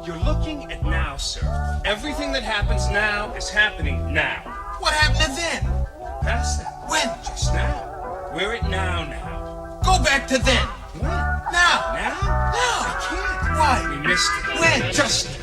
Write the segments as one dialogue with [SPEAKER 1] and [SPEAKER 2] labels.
[SPEAKER 1] You're looking at now, sir. Everything that happens now is happening now.
[SPEAKER 2] What happened to then?
[SPEAKER 1] Past that.
[SPEAKER 2] When?
[SPEAKER 1] Just now. We're at now.
[SPEAKER 2] Go back to then.
[SPEAKER 1] When?
[SPEAKER 2] Now.
[SPEAKER 1] Now?
[SPEAKER 2] Now.
[SPEAKER 1] I can't.
[SPEAKER 2] Why?
[SPEAKER 1] We missed it.
[SPEAKER 2] When?
[SPEAKER 1] Just now.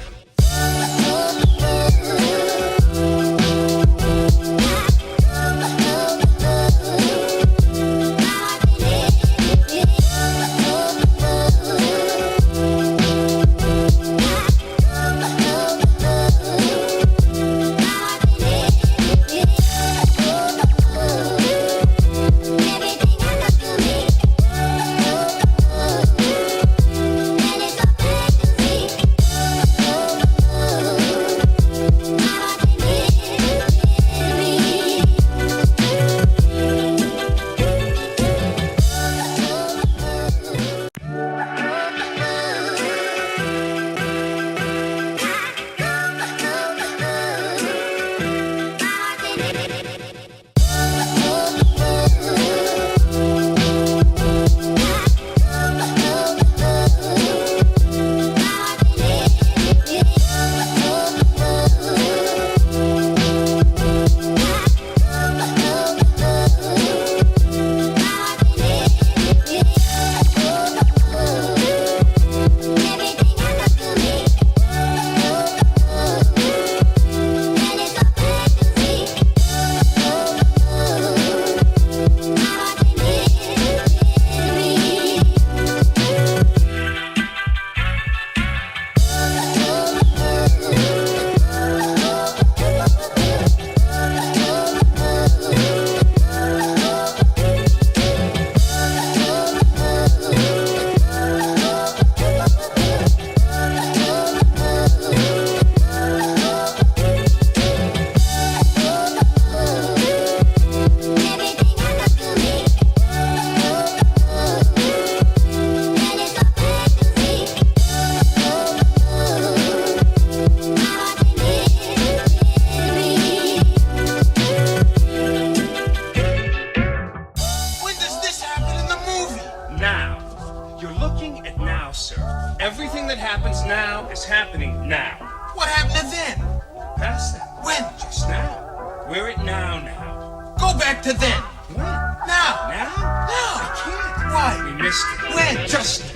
[SPEAKER 1] Now. You're looking at now, sir. Everything that happens now is happening now.
[SPEAKER 2] What happened to then?
[SPEAKER 1] Past that.
[SPEAKER 2] When?
[SPEAKER 1] Just now. We're at now.
[SPEAKER 2] Go back to then.
[SPEAKER 1] When?
[SPEAKER 2] Now.
[SPEAKER 1] Now?
[SPEAKER 2] Now.
[SPEAKER 1] I can't.
[SPEAKER 2] Why?
[SPEAKER 1] We missed it.
[SPEAKER 2] When?
[SPEAKER 1] Just now.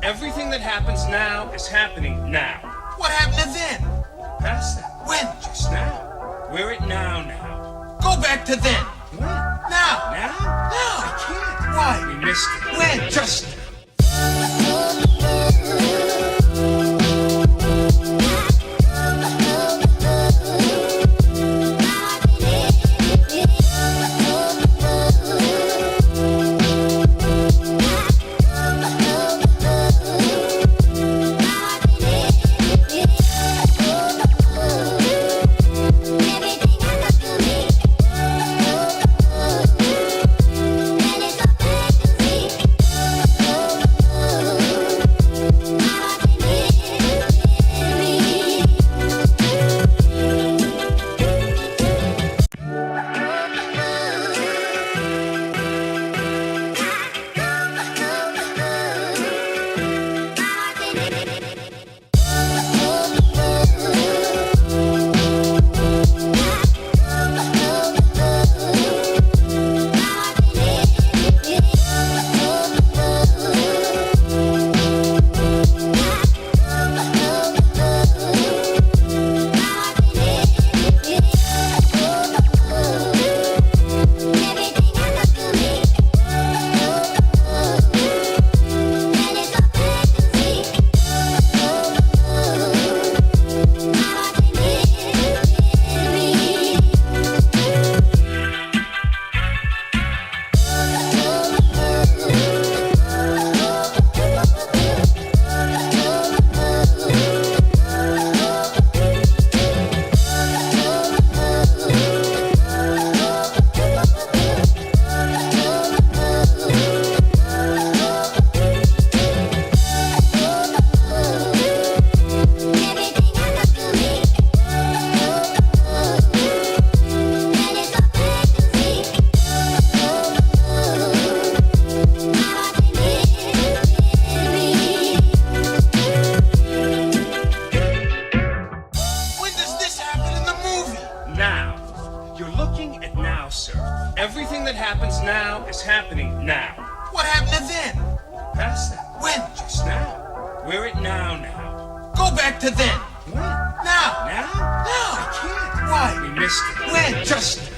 [SPEAKER 1] Everything that happens now is happening now.
[SPEAKER 2] What happened to then?
[SPEAKER 1] Past that.
[SPEAKER 2] When?
[SPEAKER 1] Just now. We're at now.
[SPEAKER 2] Go back to then.
[SPEAKER 1] When?
[SPEAKER 2] Now.
[SPEAKER 1] missed it.
[SPEAKER 2] When?
[SPEAKER 1] Just now. You're looking at now, sir. Everything that happens now is happening now.
[SPEAKER 2] What happened to then?
[SPEAKER 1] Past that.
[SPEAKER 2] When?
[SPEAKER 1] Just now. We're at now.
[SPEAKER 2] Go back to then.
[SPEAKER 1] When?
[SPEAKER 2] Now.
[SPEAKER 1] Now?
[SPEAKER 2] Now.
[SPEAKER 1] I can't.
[SPEAKER 2] Why?
[SPEAKER 1] We missed it.
[SPEAKER 2] When?
[SPEAKER 1] Just